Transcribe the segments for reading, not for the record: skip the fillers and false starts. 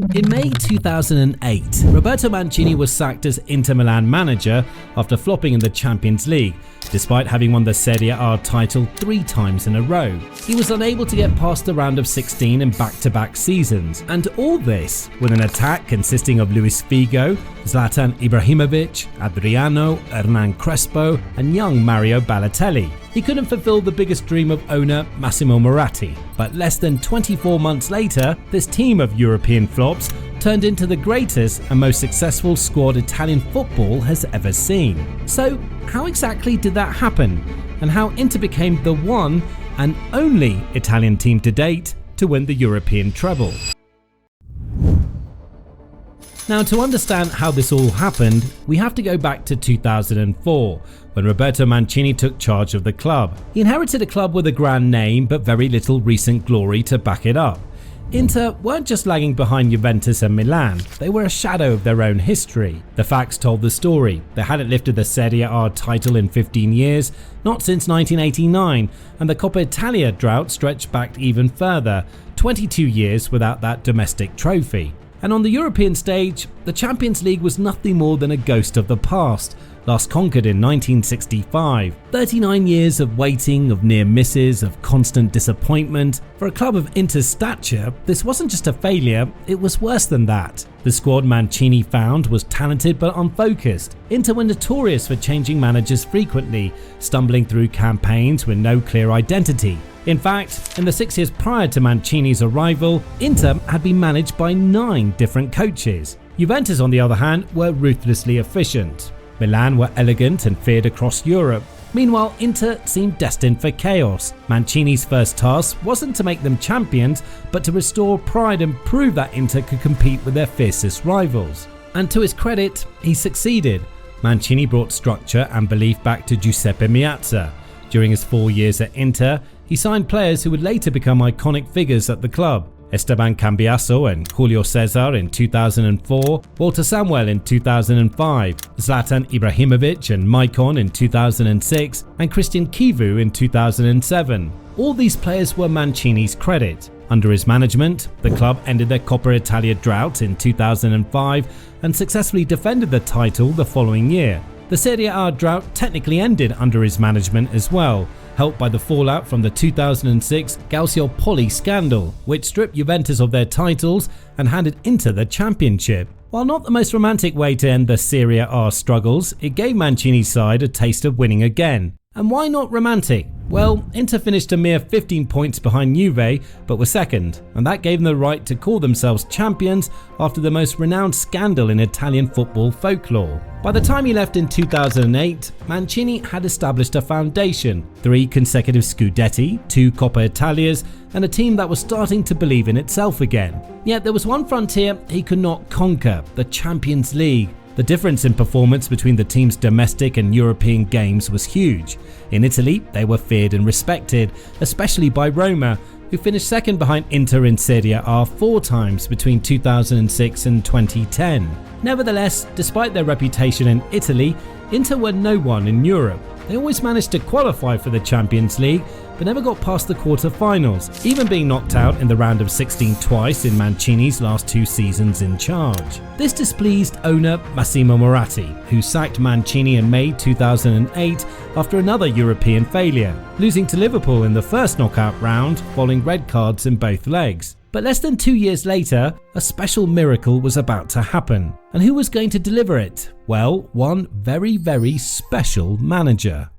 In May 2008, Roberto Mancini was sacked as Inter Milan manager after flopping in the Champions League, despite having won the Serie A title 3 times in a row. He was unable to get past the round of 16 in back-to-back seasons, and all this with an attack consisting of Luis Figo, Zlatan Ibrahimovic, Adriano, Hernan Crespo, and young Mario Balotelli. He couldn't fulfill the biggest dream of owner Massimo Moratti, but less than 24 months later, this team of European flops turned into the greatest and most successful squad Italian football has ever seen. So, how exactly did that happen, and how Inter became the one and only Italian team to date to win the European treble? Now, to understand how this all happened, we have to go back to 2004, when Roberto Mancini took charge of the club. He inherited a club with a grand name but very little recent glory to back it up. Inter weren't just lagging behind Juventus and Milan, they were a shadow of their own history. The facts told the story. They hadn't lifted the Serie A title in 15 years, not since 1989, and the Coppa Italia drought stretched back even further, 22 years without that domestic trophy. And on the European stage, the Champions League was nothing more than a ghost of the past, last conquered in 1965. 39 years of waiting, of near misses, of constant disappointment. For a club of Inter's stature, this wasn't just a failure, it was worse than that. The squad Mancini found was talented but unfocused. Inter were notorious for changing managers frequently, stumbling through campaigns with no clear identity. In fact, in the 6 years prior to Mancini's arrival, Inter had been managed by 9 different coaches. Juventus, on the other hand, were ruthlessly efficient. Milan were elegant and feared across Europe. Meanwhile, Inter seemed destined for chaos. Mancini's first task wasn't to make them champions, but to restore pride and prove that Inter could compete with their fiercest rivals. And to his credit, he succeeded. Mancini brought structure and belief back to Giuseppe Meazza. During his 4 years at Inter, he signed players who would later become iconic figures at the club. Esteban Cambiasso and Julio Cesar in 2004, Walter Samuel in 2005, Zlatan Ibrahimovic and Maicon in 2006, and Christian Kivu in 2007. All these players were Mancini's credit. Under his management, the club ended their Coppa Italia drought in 2005 and successfully defended the title the following year. The Serie A drought technically ended under his management as well, helped by the fallout from the 2006 Calciopoli scandal, which stripped Juventus of their titles and handed Inter the championship. While not the most romantic way to end the Serie A struggles, it gave Mancini's side a taste of winning again. And why not romantic? Well, Inter finished a mere 15 points behind Juve, but were second, and that gave them the right to call themselves champions after the most renowned scandal in Italian football folklore. By the time he left in 2008, Mancini had established a foundation, 3 consecutive Scudetti, 2 Coppa Italias, and a team that was starting to believe in itself again. Yet there was one frontier he could not conquer, the Champions League. The difference in performance between the team's domestic and European games was huge. In Italy, they were feared and respected, especially by Roma, who finished second behind Inter in Serie A 4 times between 2006 and 2010. Nevertheless, despite their reputation in Italy, Inter were no one in Europe. They always managed to qualify for the Champions League, but never got past the quarter-finals, even being knocked out in the round of 16 twice in Mancini's last 2 seasons in charge. This displeased owner Massimo Moratti, who sacked Mancini in May 2008 after another European failure, losing to Liverpool in the first knockout round following red cards in both legs. But less than 2 years later, a special miracle was about to happen. And who was going to deliver it? Well, one very, very special manager.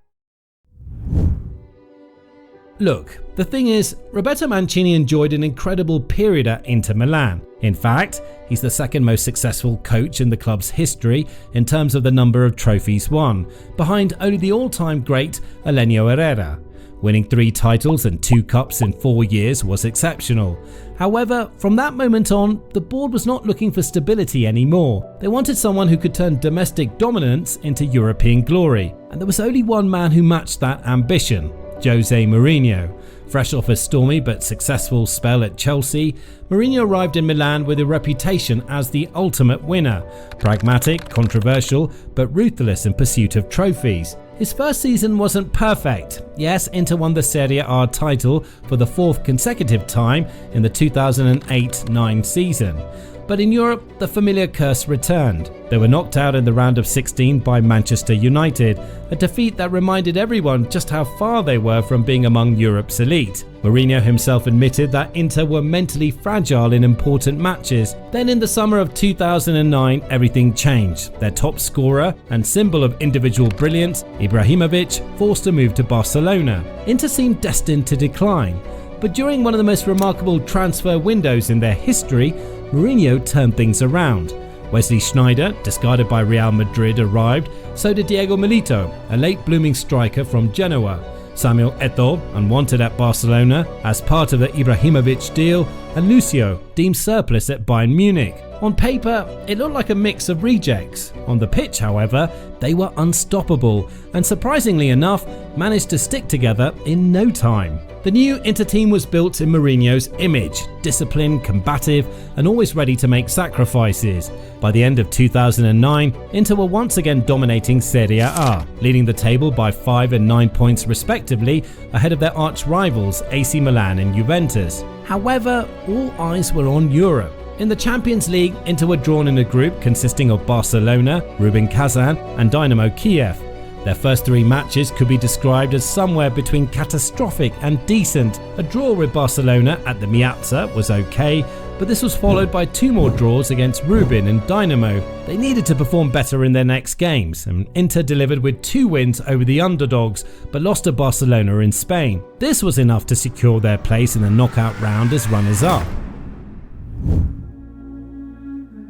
Look, the thing is, Roberto Mancini enjoyed an incredible period at Inter Milan. In fact, he's the second most successful coach in the club's history in terms of the number of trophies won, behind only the all-time great Elenio Herrera. Winning 3 titles and 2 cups in 4 years was exceptional. However, from that moment on, the board was not looking for stability anymore. They wanted someone who could turn domestic dominance into European glory. And there was only one man who matched that ambition: José Mourinho. Fresh off a stormy but successful spell at Chelsea, Mourinho arrived in Milan with a reputation as the ultimate winner. Pragmatic, controversial, but ruthless in pursuit of trophies. His first season wasn't perfect. Yes, Inter won the Serie A title for the 4th consecutive time in the 2008-9 season. but in Europe, the familiar curse returned. They were knocked out in the round of 16 by Manchester United, a defeat that reminded everyone just how far they were from being among Europe's elite. Mourinho himself admitted that Inter were mentally fragile in important matches. Then in the summer of 2009, everything changed. Their top scorer and symbol of individual brilliance, Ibrahimovic, forced a move to Barcelona. Inter seemed destined to decline. But during one of the most remarkable transfer windows in their history, Mourinho turned things around. Wesley Sneijder, discarded by Real Madrid, arrived, so did Diego Milito, a late-blooming striker from Genoa. Samuel Eto'o, unwanted at Barcelona as part of the Ibrahimovic deal, and Lucio, deemed surplus at Bayern Munich. On paper, it looked like a mix of rejects. On the pitch, however, they were unstoppable and, surprisingly enough, managed to stick together in no time. The new Inter team was built in Mourinho's image, disciplined, combative, and always ready to make sacrifices. By the end of 2009, Inter were once again dominating Serie A, leading the table by 5 and 9 points respectively, ahead of their arch rivals AC Milan and Juventus. However, all eyes were on Europe. In the Champions League, Inter were drawn in a group consisting of Barcelona, Rubin Kazan, and Dynamo Kiev. Their first 3 matches could be described as somewhere between catastrophic and decent. A draw with Barcelona at the Miazza was okay, but this was followed by 2 more draws against Rubin and Dynamo. They needed to perform better in their next games, and Inter delivered with 2 wins over the Underdogs, but lost to Barcelona in Spain. This was enough to secure their place in the knockout round as runners-up.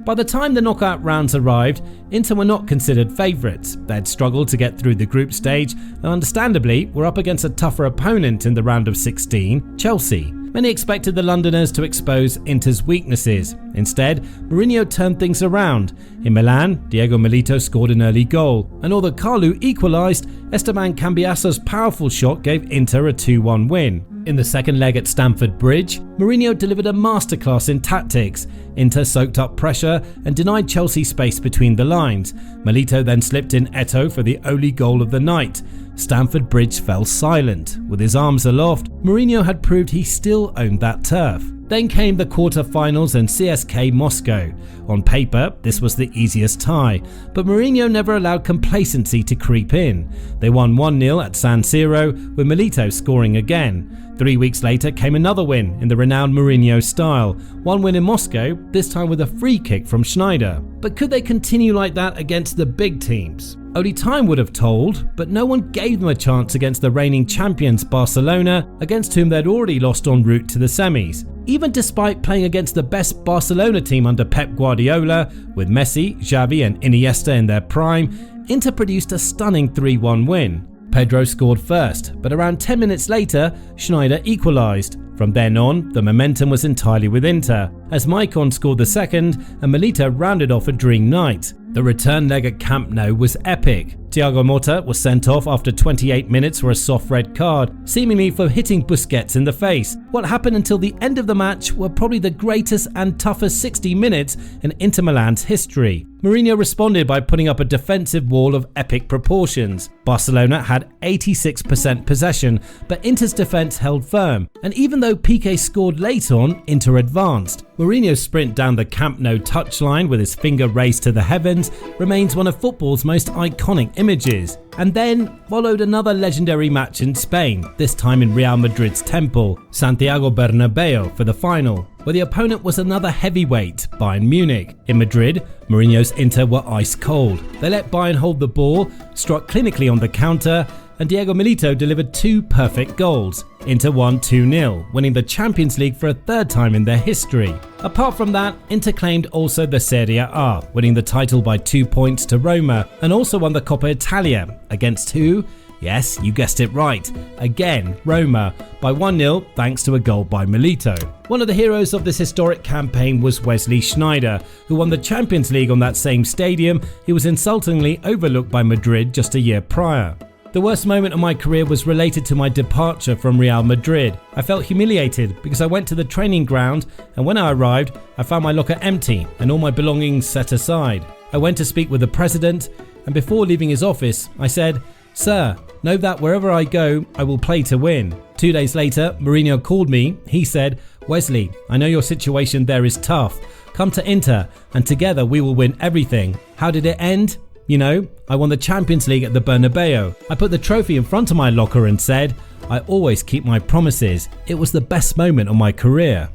By the time the knockout rounds arrived, Inter were not considered favourites. They had struggled to get through the group stage and understandably were up against a tougher opponent in the round of 16, Chelsea. Many expected the Londoners to expose Inter's weaknesses. Instead, Mourinho turned things around. In Milan, Diego Milito scored an early goal, and although Carlu equalised, Esteban Cambiaso's powerful shot gave Inter a 2-1 win. In the second leg at Stamford Bridge, Mourinho delivered a masterclass in tactics. Inter soaked up pressure and denied Chelsea space between the lines. Milito then slipped in Eto'o for the only goal of the night. Stamford Bridge fell silent. With his arms aloft, Mourinho had proved he still owned that turf. Then came the quarter-finals and CSK Moscow. On paper, this was the easiest tie, but Mourinho never allowed complacency to creep in. They won 1-0 at San Siro, with Milito scoring again. 3 weeks later came another win in the renowned Mourinho style. 1 win in Moscow, this time with a free kick from Sneijder. But could they continue like that against the big teams? Only time would have told, but no one gave them a chance against the reigning champions Barcelona, against whom they'd already lost en route to the semis. Even despite playing against the best Barcelona team under Pep Guardiola, with Messi, Xavi and Iniesta in their prime, Inter produced a stunning 3-1 win. Pedro scored first, but around 10 minutes later, Sneijder equalised. From then on, the momentum was entirely with Inter, as Maicon scored the second and Milito rounded off a dream night. The return leg at Camp Nou was epic. Thiago Motta was sent off after 28 minutes for a soft red card, seemingly for hitting Busquets in the face. What happened until the end of the match were probably the greatest and toughest 60 minutes in Inter Milan's history. Mourinho responded by putting up a defensive wall of epic proportions. Barcelona had 86% possession, but Inter's defence held firm, and even though Piqué scored late on, Inter advanced. Mourinho's sprint down the Camp Nou touchline with his finger raised to the heavens remains one of football's most iconic images. And then followed another legendary match in Spain, this time in Real Madrid's temple, Santiago Bernabeu, for the final, where the opponent was another heavyweight, Bayern Munich. In Madrid, Mourinho's Inter were ice cold. They let Bayern hold the ball, struck clinically on the counter, and Diego Milito delivered 2 perfect goals. Inter won 2-0, winning the Champions League for a 3rd time in their history. Apart from that, Inter claimed also the Serie A, winning the title by 2 points to Roma, and also won the Coppa Italia. Against who? Yes, you guessed it right. Again, Roma, by 1-0 thanks to a goal by Milito. One of the heroes of this historic campaign was Wesley Sneijder, who won the Champions League on that same stadium he was insultingly overlooked by Madrid just a year prior. The worst moment of my career was related to my departure from Real Madrid. I felt humiliated because I went to the training ground and when I arrived, I found my locker empty and all my belongings set aside. I went to speak with the president and before leaving his office, I said, "Sir, know that wherever I go, I will play to win." 2 days later, Mourinho called me. He said, "Wesley, I know your situation there is tough. Come to Inter and together we will win everything. How did it end? You know, I won the Champions League at the Bernabeu. I put the trophy in front of my locker and said, I always keep my promises. It was the best moment of my career.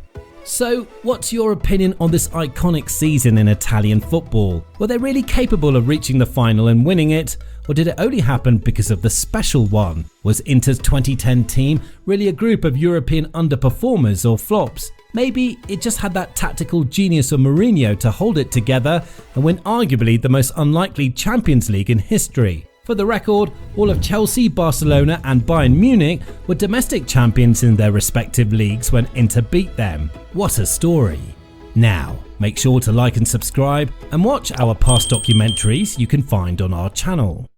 So, what's your opinion on this iconic season in Italian football? Were they really capable of reaching the final and winning it? Or did it only happen because of the special one? Was Inter's 2010 team really a group of European underperformers or flops? Maybe it just had that tactical genius of Mourinho to hold it together and win arguably the most unlikely Champions League in history. For the record, all of Chelsea, Barcelona and Bayern Munich were domestic champions in their respective leagues when Inter beat them. What a story. Now, make sure to like and subscribe and watch our past documentaries you can find on our channel.